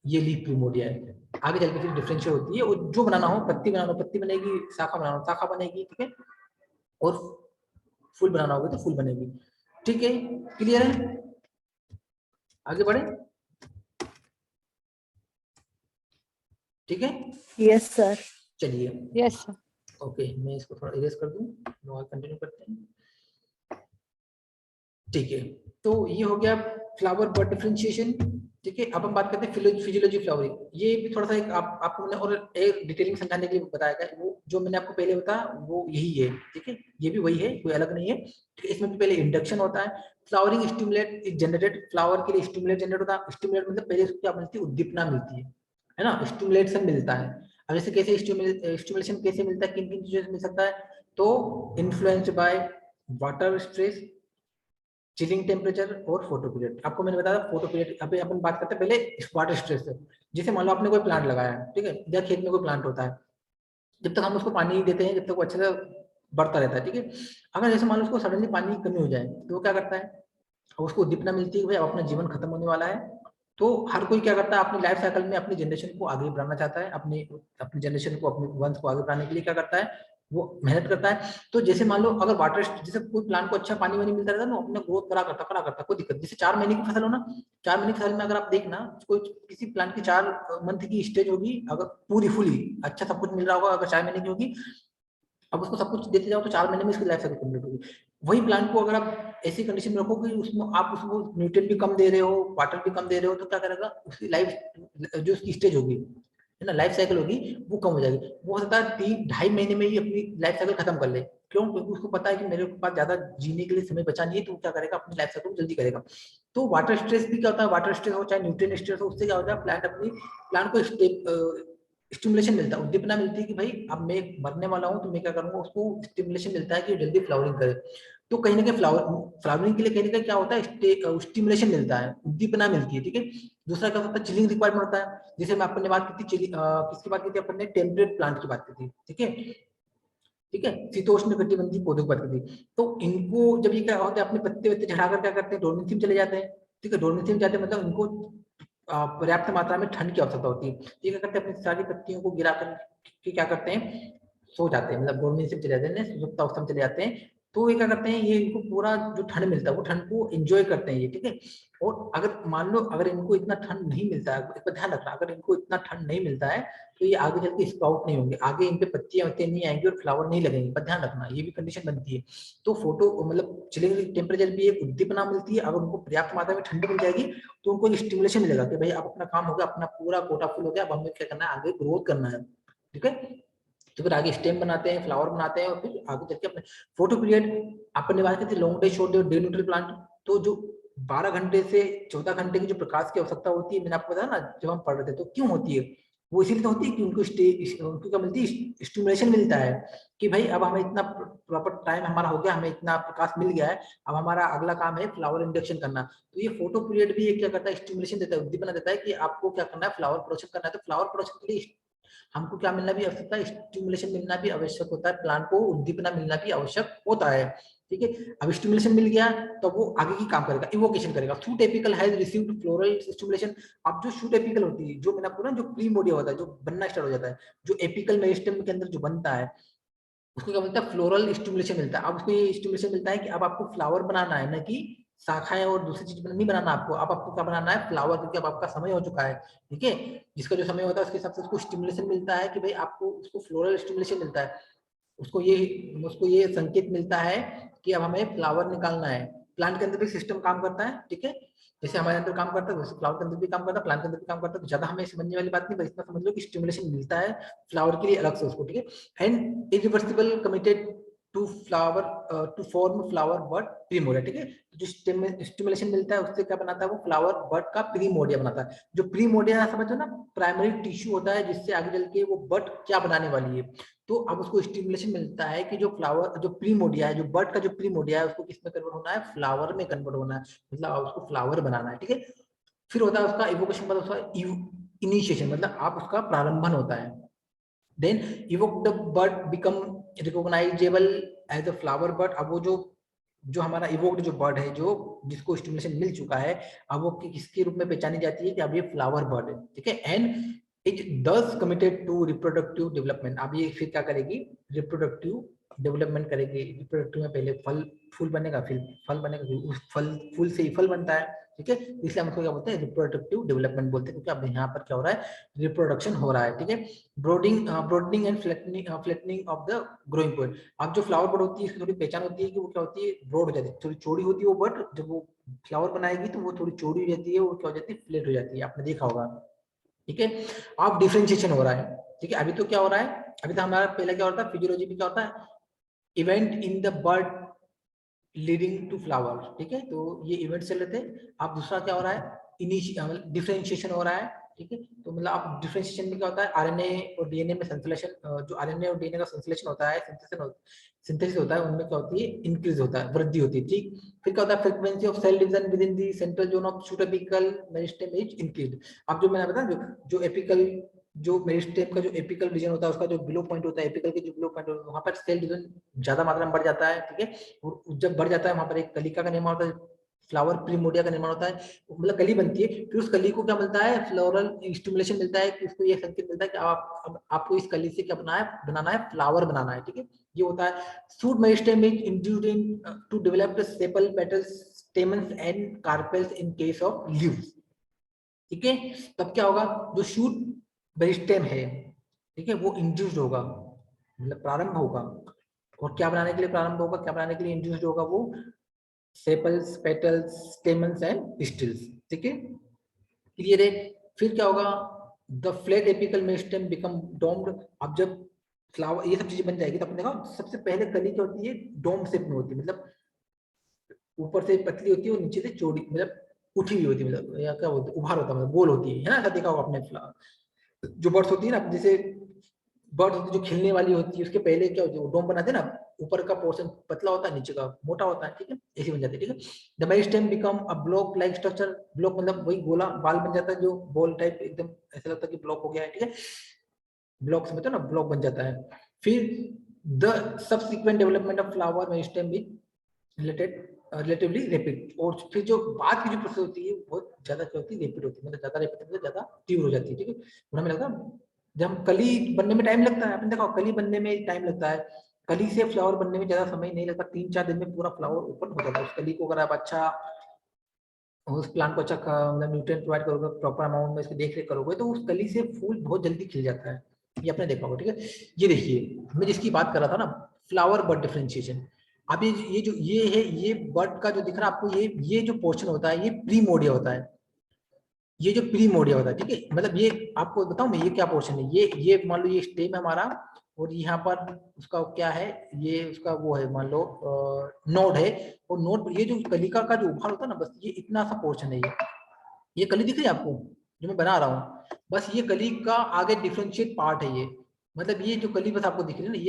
ये लीफ प्रिमोडिया है। आगे चल के फिर डिफरेंशिएट होती है, और जो बनाना हो, पत्ती बनाना हो पत्ती बनेगी, शाखा बनाना हो शाखा बनेगी, ठीक है, और फूल बनाना होगा तो फूल बनेगी, ठीक है। क्लियर है, आगे बढ़े, ठीक है। Yes sir. चलिए, Yes, sir. ओके, मैं इसको थोड़ा इरेज कर दूं, और कंटिन्यू करते हैं, ठीक है। तो ये हो गया फ्लावर बर्ड डिफरेंशिएशन, ठीक है। अब हम बात करते हैं फिजियोलॉजी फ्लावरिंग। ये भी थोड़ा सा एक आपको मैंने और एक डिटेलिंग समझाने के लिए बताया गया, वो जो मैंने आपको पहले बताया वो यही है, ठीक है, ये भी वही है, कोई अलग नहीं है, ठीक है। इसमें भी पहले इंडक्शन होता है, flowering stimulate is generated, flower के लिए स्टिमुलेट जनरेट होता है। स्टिमुलेट मतलब पहले क्या मिलती है, उद्दीपना मिलती है ना, स्टिमुलेशन मिलता है। अब जैसे कैसे स्टिमुलेशन कैसे मिलता है, किन किन चीजों से मिल सकता है, तो influenced by water stress, chilling temperature और फोटो पीरियड। आपको मैंने बताया फोटो पीरियड। अभी अपन बात करते हैं पहले वाटर स्ट्रेस से। जैसे मान लो आपने कोई प्लांट लगाया है, ठीक है, या खेत में कोई प्लांट होता है, जब तक हम उसको पानी नहीं देते हैं, जब तक वो अच्छे से बढ़ता रहता है, ठीक है। अगर जैसे मान लो उसको सडनली पानी की कमी हो जाए, तो वो क्या करता है, और उसको उद्दीपना मिलती है भाई अब अपना जीवन खत्म होने वाला है, तो हर कोई क्या करता है, अपनी लाइफ साइकिल में अपनी जनरेशन को आगे बढ़ाना चाहता है, अपनी अपनी जनरेशन को, अपने वंश को आगे बढ़ाने के लिए क्या करता है, वो मेहनत करता है। तो जैसे मान लो अगर वाटर, जैसे कोई प्लांट को अच्छा पानी वानी मिलता रहता है ना, अपने ग्रोथ करा करता, कोई दिक्कत। जैसे 4 महीने की फसल हो ना, 4 महीने की फसल में अगर आप देखना, कोई किसी प्लांट की 4 मंथ की स्टेज होगी, अगर पूरी फुली अच्छा सब कुछ मिल रहा होगा, अगर 4 महीने की होगी, अब उसको सब कुछ देते जाओ तो 4 महीने में इसकी लाइफ साइकिल कंप्लीट होगी। वही प्लांट को अगर आप ऐसी कंडीशन में रखोगे, उसमें आप उसको न्यूट्रिएंट भी कम दे रहे हो, वाटर भी कम दे रहे हो, तो क्या करेगा, उसकी लाइफ जो उसकी स्टेज होगी, है ना, लाइफ साइकिल होगी, वो कम हो जाएगी। वो हो सकता है 3-2.5 महीने में ही अपनी लाइफ साइकिल खत्म कर ले। क्यों, क्योंकि उसको पता है कि मेरे पास ज्यादा जीने के लिए समय बचा नहीं है, तो वो क्या करेगा, अपनी लाइफ साइकिल जल्दी करेगा। तो वाटर स्ट्रेस भी क्या होता है, वाटर स्ट्रेस हो चाहे न्यूट्रिएंट स्ट्रेस हो, उससे क्या होता है, प्लांट को स्टिमुलेशन मिलता है, उद्दीपना मिलती है कि भाई अब मैं मरने वाला हूँ, तो मैं क्या करूंगा, उसको स्टिमुलेशन मिलता है कि जल्दी फ्लावरिंग करे। तो कहीं ना कहीं फ्लावरिंग के लिए कहीं ना कहीं क्या होता है, स्टिमुलेशन मिलता है, उद्दीपना मिलती है, ठीक है। दूसरा क्या होता है, चिलिंग रिक्वायरमेंट होता है। जैसे मैं अपने बात की थी किसकी बात की थी अपन ने, टेम्परेट प्लांट की बात की थी, ठीक है, ठीक है, शीतोष्ण कटिबंधीय पौधों की बात की थी। तो इनको जब ये क्या होता है, अपने पत्ते वत्ते झड़ाकर क्या करते हैं, डोरमेंसी में चले जाते हैं, ठीक है। डोरमेंसी में जाते हैं मतलब इनको पर्याप्त मात्रा में ठंड की आवश्यकता होती है। ये क्या करते हैं, अपनी सारी पत्तियों को गिरा कर के क्या करते हैं, सो जाते हैं, मतलब डोरमेंसी में चले जाते हैं, सुषुप्त अवस्था में चले जाते हैं। तो ये क्या करते हैं, ये इनको पूरा जो ठंड मिलता है वो ठंड को एंजॉय करते हैं ये, ठीक है। और अगर मान लो अगर इनको इतना ठंड नहीं मिलता है, इस पर ध्यान रखना, अगर इनको इतना ठंड नहीं मिलता है, तो ये आगे चल के स्प्राउट नहीं होंगे, आगे इन पे पत्तियां वत्तियां नहीं आएंगी और फ्लावर नहीं लगेंगे, पर ध्यान रखना, ये भी कंडीशन बनती है। तो फोटो मतलब चिलिंग टेम्परेचर भी एक उद्दीपना मिलती है, अगर उनको पर्याप्त मात्रा में ठंडी मिल जाएगी, तो उनको एक स्टिमुलेशन मिलेगा कि भाई अब अपना काम हो गया, अपना पूरा कोटा फुल हो गया, अब हमें क्या करना है, आगे ग्रोथ करना है, ठीक है। तो फिर आगे स्टेम बनाते हैं, फ्लावर बनाते हैं, और फिर आगे चल के अपने फोटो पीरियड। आपने बात की थी लॉन्ग डे शॉर्ट डे और डे न्यूट्रल प्लांट। तो जो 12 घंटे से 14 घंटे की जो प्रकाश की आवश्यकता होती है, मैंने आपको बताया ना जब हम पढ़ रहे थे, तो क्यों होती है, वो इसीलिए तो होती है कि उनको क्या मिलती है, स्टिमुलेशन मिलता है कि भाई अब हमें इतना प्रॉपर टाइम हमारा हो गया, हमें इतना प्रकाश मिल गया है, अब हमारा अगला काम है फ्लावर इंडक्शन करना। तो ये फोटो पीरियड भी क्या करता है, स्टिमुलेशन देता है, उद्दीपना देता है कि आपको क्या करना है, फ्लावर प्रोडक्शन करना है। तो फ्लावर प्रोडक्शन के लिए हमको क्या मिलना भी आवश्यकता है, स्टिमुलेशन मिलना भी आवश्यक होता है, प्लांट को उद्दीपना मिलना भी आवश्यक होता है, ठीक है। अब स्टिमुलेशन मिल गया तो वो आगे की काम करेगा, इवोकेशन करेगा। Shoot apical has received floral stimulation. अब जो शूट एपिकल होती है, जो मैंने आपको ना, जो प्रीमोडिया होता है, जो बनना स्टार्ट हो जाता है, जो एपिकल मेरिस्टेम के अंदर जो बनता है, उसको क्या मिलता है, फ्लोरल स्टिमुलेशन मिलता है। अब उसको ये स्टिमुलेशन मिलता है कि अब आपको फ्लावर बनाना है, ना कि शाखाएं और दूसरी चीज नहीं बनाना आपको। अब आपको क्या बनाना है, फ्लावर, क्योंकि अब आपका समय हो चुका है, ठीक है। जिसका जो समय होता है उसके हिसाब से उसको स्टिमुलेशन मिलता है कि भाई आपको उसको फ्लोरल स्टिमुलेशन मिलता है। उसको ये संकेत मिलता है कि अब हमें फ्लावर निकालना है। प्लांट के अंदर भी सिस्टम काम करता है, ठीक है। जैसे हमारे अंदर काम करता है वैसे फ्लावर के अंदर भी काम करता है, प्लांट के अंदर भी काम करता है। तो ज्यादा हमें समझने वाली बात नहीं, बस इतना समझ लो कि स्टिमुलेशन मिलता है फ्लावर के लिए अलग से उसको, ठीक है। And irreversible committed to flower to form flower bud primordia, ठीक है। तो जो स्टिमुलेशन मिलता है उससे क्या बनाता है वो फ्लावर बड का प्रीमोडिया बनाता है। जो प्रीमोडिया समझो ना, प्राइमरी टिश्यू होता है जिससे आगे चल के वो बड क्या बनाने वाली है। तो अब उसको स्टिमुलेशन मिलता है कि जो फ्लावर जो प्रीमोडिया है, जो बड का जो प्रीमोडिया है उसको किसमें कन्वर्ट होना है, फ्लावर में कन्वर्ट होना है, मतलब उसको फ्लावर बनाना है, ठीक है। फिर होता है उसका इवोकेशन, मतलब उसका इनिशिएशन, मतलब आप उसका प्रारंभन होता है। Then evoke the bud become recognizable as a flower bud. अब वो जो हमारा इवोक्ड जो बर्ड है, जो जिसको स्टिमुलेशन मिल चुका है, अब वो किसके रूप में पहचानी जाती है कि अब ये फ्लावर बर्ड है, ठीक है। एंड इट दस कमिटेड टू रिप्रोडक्टिव डेवलपमेंट। अब ये फिर क्या करेगी, रिप्रोडक्टिव डेवलपमेंट करेगी। रिप्रोडक्टिव में पहले फूल बनेगा, फिर फल बनेगा, फिर उस फूल से ही फल बनता है, ठीक है। इसलिए हम उसको क्या बोलते हैं, रिप्रोडक्टिव डेवलपमेंट बोलते हैं, क्योंकि अब यहाँ पर क्या हो रहा है, रिप्रोडक्शन हो रहा है, ठीक है। Broadening and flattening of the growing point. अब जो फ्लावर बर्ड होती है इसकी थोड़ी पहचान होती है कि वो क्या होती है, ब्रॉड हो जाती है, थोड़ी चौड़ी होती है वो बर्ड। जब वो फ्लावर बनाएगी तो वो थोड़ी चौड़ी हो जाती है, वो क्या हो जाती है, फ्लैट हो जाती है, आपने देखा होगा, ठीक है। अब डिफरेंशिएशन हो रहा है, ठीक है। अभी तो क्या हो रहा है, अभी तो हमारा पहले क्या होता है, फिजियोलॉजी में क्या होता है, event in the bud leading to flower, ठीक है। तो ये इवेंट चल रहे थे। अब दूसरा क्या हो रहा है, डिफरेंशिएशन हो रहा है, ठीक है। तो मतलब अब डिफरेंशिएशन में क्या होता है, आरएनए और डीएनए में संश्लेषण, जो आरएनए और डीएनए का संश्लेषण होता है, सिंथेसिस होता है, उनमें क्या होती है, इंक्रीज होता है, वृद्धि होती है, ठीक। फिर क्या होता है, frequency of cell division within the central zone of shoot apical meristem is increased. अब जो मैंने बताया, जो एपिकल, जो मेरिस्टेम का जो एपिकल रीजन होता है, उसका जो बिलो पॉइंट होता है, एपिकल के जो बिलो पॉइंट होता है, वहां पर सेल डिवीजन ज्यादा मात्रा में बढ़ जाता है, ठीक है। और जब बढ़ जाता है वहां पर एक कलिका का निर्माण होता है, फ्लावर प्रीमोडिया का निर्माण होता है, मतलब कली बनती है। फिर उस कली को क्या मिलता है, फ्लोरल स्टिमुलेशन मिलता है, कि उसको ये संकेत मिलता है कि अब आपको इस कली से क्या बनाना है, फ्लावर बनाना है, ठीक है। ये होता है। Shoot meristem is induced in to develop the sepal petals stamens and carpels in case of leaves, ठीक है। तब क्या होगा, जो शूट मेरिस्टेम है, ठीक है, वो इंड्यूस्ड होगा, मतलब प्रारंभ होगा। और क्या बनाने के लिए प्रारंभ होगा, क्या बनाने के लिए इंड्यूस्ड होगा, वो sepals, petals, stamens and pistols, ठीक है, क्लियर है। फिर क्या होगा, the flat apical meristem become doomed. अब जब फ्लावर ये सब चीजें बन जाएगी तो आपने देखा सबसे पहले कली क्या होती है, डोम शेप में होती है, मतलब ऊपर से पतली होती है और नीचे से चौड़ी, मतलब उठी हुई होती है, मतलब या क्या बोलते हैं, उभार होता है, मतलब गोल होती है ना, ऐसा देखा होगा आपने। जो बर्ड्स होती है ना, जैसे बर्ड्स होती है जो खिलने वाली होती है, उसके पहले क्या होती है, वो डोम बनाते हैं ना, ऊपर का पोर्शन पतला होता है, नीचे का मोटा होता है, ठीक है, ऐसे बन जाते हैं, ठीक है। The meristem become a block like structure. Block मतलब वही गोला बाल बन जाता है, जो बॉल टाइप, एकदम ऐसा लगता है कि ब्लॉक हो गया है, ठीक है। ब्लॉक समझते हो ना, ब्लॉक बन जाता है। फिर the subsequent development of flower meristem with relatively rapid. और फिर जो बाद की जो प्रोसेस होती है बहुत ज्यादा क्या होती है, रैपिड होती है, मतलब ज्यादा रैपिड मतलब ज्यादा तीव्र हो जाती है, ठीक है। और हमें लगता है जब हम कली बनने में टाइम लगता है, आपने देखा कली बनने में टाइम लगता है, कली से फ्लावर बनने में ज्यादा समय नहीं लगता, 3-4 दिन में पूरा फ्लावर ओपन हो जाता है। उस कली को अगर आप अच्छा, उस प्लांट को अच्छा मतलब न्यूट्रिएंट प्रोवाइड करोगे, प्रॉपर अमाउंट में इसकी देख रेख करोगे, तो उस कली से फूल बहुत जल्दी खिल जाता है। ये आपने देखा होगा, ठीक है। ये देखिए मैं जिसकी बात कर रहा था ना, फ्लावर बड डिफरेंशिएशन। अब ये जो ये है, ये बड का जो दिख रहा है आपको, ये जो पोर्शन होता है, ये प्रीमोडिया होता है, ये जो प्रीमोडिया होता है, ठीक है। मतलब ये आपको बताऊं मैं, ये क्या पोर्शन है, ये मान लो ये स्टेम है हमारा, और यहाँ पर उसका क्या है, ये उसका वो है, मान लो नोड है। और नोड, ये जो कलिका का जो उभार होता है ना, बस ये इतना सा पोर्शन है, ये कली दिख रही है आपको जो मैं बना रहा हूँ, बस ये कली का आगे डिफरेंशिएट पार्ट है ये। मतलब ये जो कली बस आपको दिख रही है ना,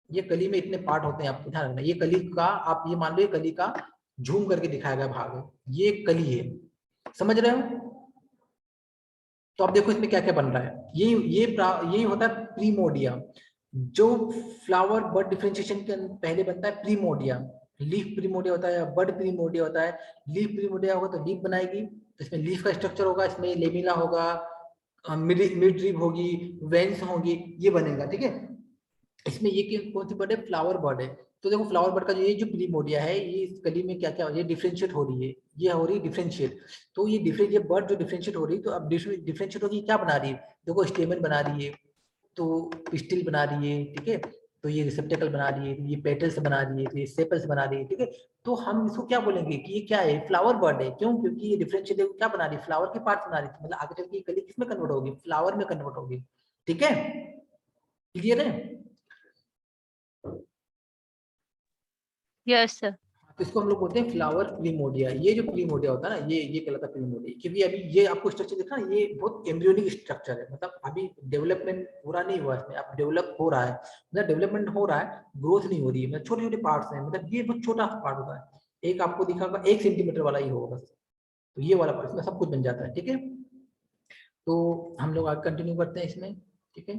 ये कली में इतने पार्ट होते हैं, आपको ध्यान रखना। ये कली का, आप ये मान लो, ये कली का झूम करके दिखाया गया भाग, ये कली है, समझ रहे हो। तो अब देखो इसमें क्या क्या बन रहा है, यही होता है प्रीमोडिया। जो फ्लावर बड डिफरेंशिएशन के पहले बनता है प्रीमोडिया, लीफ प्रीमोडिया होता है, बड प्रीमोडिया होता है। लीफ प्रीमोडिया होगा तो लीफ बनाएगी, तो इसमें लीफ का स्ट्रक्चर होगा, इसमें लेमिना होगा, मिड रिब होगी, वेंस होंगी, ये बनेगा, ठीक है। इसमें ये कौन सी बर्ड है, फ्लावर बर्ड है। तो देखो फ्लावर बर्ड का जो ये जो प्रीमोडिया है, ये इस कली में क्या क्या ये डिफरेंशिएट हो रही है, ये हो रही है डिफरेंशिएट। तो ये बर्ड जो डिफरेंशिएट हो रही है, तो अब डिफरेंशिएट होगी, क्या बना रही है, देखो स्टेमन बना रही है, तो पिस्टिल बना रही है, ठीक है। तो ये रिसेप्टेकल बना रही है, ये पेटल्स बना रही है, ये सेपल्स बना रही है, ठीक है। तो हम इसको क्या बोलेंगे कि ये क्या है, फ्लावर बर्ड है। क्यों, क्योंकि ये डिफरेंशिएट क्या बना रही है, फ्लावर के पार्ट बना रही है, मतलब आगे चल के कली किसमें कन्वर्ट होगी, फ्लावर में कन्वर्ट होगी, ठीक है, क्लियर है। Yes, sir. तो इसको हम लोग बोलते हैं फ्लावर प्रिमोडिया। ये जो प्रिमोडिया होता है ना, ये कहलाता है प्रिमोडिया, क्योंकि अभी ये आपको स्ट्रक्चर दिख रहा है, ये बहुत एम्ब्रियोनिक स्ट्रक्चर है, मतलब अभी डेवलपमेंट पूरा नहीं हुआ इसमें, अब डेवलप हो रहा है, मतलब डेवलपमेंट हो रहा है, ग्रोथ नहीं हो रही है, मतलब छोटे छोटे पार्ट्स हैं, मतलब ये बहुत छोटा पार्ट होता है, एक आपको दिखा होगा 1 सेंटीमीटर वाला ही होगा बस, तो ये वाला पार्ट इसमें सब कुछ बन जाता है। ठीक है, तो हम लोग आगे कंटिन्यू करते हैं इसमें। ठीक है,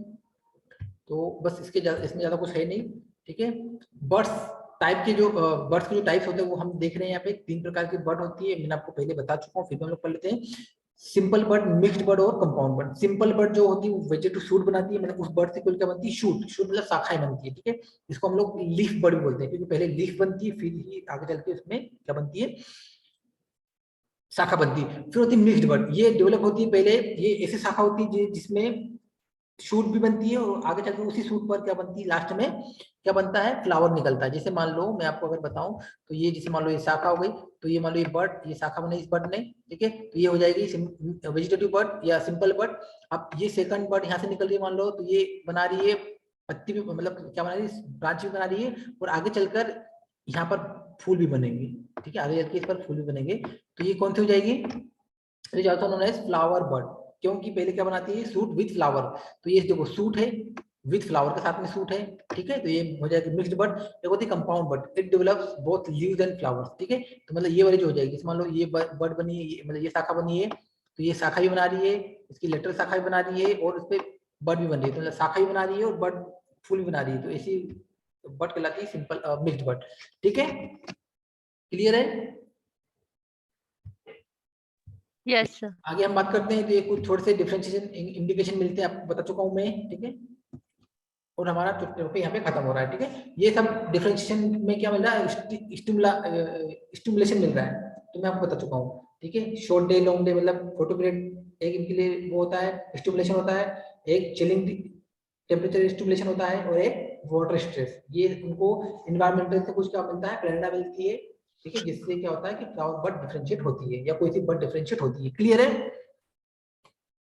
तो बस इसमें ज्यादा कुछ है नहीं। ठीक है, बर्ड्स टाइप के जो बर्ड्स के जो टाइप्स होते हैं वो हम देख रहे हैं यहाँ पे। 3 प्रकार की बर्ड होती है, मैंने आपको पहले बता चुका हूँ, फिर हम लोग पढ़ लेते हैं। सिंपल बर्ड, मिक्स्ड बर्ड और कंपाउंड बर्ड। सिंपल बर्ड जो होती है वो वेजिटेटिव शूट बनाती है, मतलब उस बर्ड से कुल क्या बनती है, शूट। शूट मतलब शाखाएं बनती है। ठीक है, इसको हम लोग लीफ बर्ड भी बोलते हैं, क्योंकि पहले लीफ बनती है, फिर ही आगे चल के उसमें क्या बनती है, शाखा बनती है। फिर होती है मिक्स्ड बर्ड, ये डेवलप होती है पहले, ये ऐसी शाखा होती है जिसमें शूट भी बनती है, और आगे चलकर उसी शूट पर क्या बनती है, लास्ट में क्या बनता है, फ्लावर निकलता है। जैसे मान लो मैं आपको अगर बताऊं, तो ये जैसे मान लो ये शाखा हो गई, तो ये मान लो ये बर्ड, ये शाखा बने इस बर्ड ने। ठीक है, तो ये हो जाएगी वेजिटेटिव बर्ड या सिंपल बर्ड। अब ये सेकंड बर्ड यहाँ से निकल रही है मान लो, तो ये बना रही है पत्ती भी, मतलब क्या बना रही है, ब्रांच भी बना रही है, और आगे चलकर यहाँ पर फूल भी बनेंगे। ठीक है, आगे चलकर इस पर फूल भी बनेंगे, तो ये कौन सी हो जाएगी, it is also known as flower bud, क्योंकि पहले क्या बनाती है, सूट विद फ्लावर। तो ये देखो सूट है विद फ्लावर के साथ में सूट है। ठीक है, तो ये हो जाएगी मिक्स्ड बर्ड। एक होती है compound bird, it develops both leaves and flowers. ठीक है, तो मतलब ये वाली जो हो जाएगी, मान लो ये बर्ड बनी है, मतलब ये शाखा बनी है, तो ये शाखा भी बना रही है, इसकी लेटरल शाखा भी बना रही है, और उस पर बर्ड भी बन रही है, तो मतलब शाखा भी बना रही है और बर्ड फूल भी बना रही है, तो ऐसी बर्ड कहलाती है सिंपल मिक्स्ड बर्ड। ठीक है, क्लियर है। Yes, sir. आगे हम बात करते हैं, तो ये कुछ थोड़े से डिफरेंशिएशन इंडिकेशन मिलते हैं, आपको बता चुका हूं मैं। ठीक है, और हमारा टॉपिक यहाँ पे खत्म हो रहा है। ठीक है, ये सब डिफरेंशिएशन में क्या मिल रहा है, स्टिमुलेशन मिल रहा है, तो मैं आपको बता चुका हूँ। ठीक है, शॉर्ट डे लॉन्ग डे, मतलब फोटो पीरियड एक इनके लिए वो होता है, स्टिमुलेशन होता है, एक चिलिंग टेम्परेचर स्टिमुलेशन होता है, और एक वाटर स्ट्रेस। ये उनको इन्वायरमेंटल से कुछ क्या मिलता है, प्रेरणा मिलती है। ठीक है, जिससे क्या होता है कि फ्लावर बर्ड डिफरेंशिएट होती है, या कोई सी बर्ड डिफरेंशिएट होती है। क्लियर है।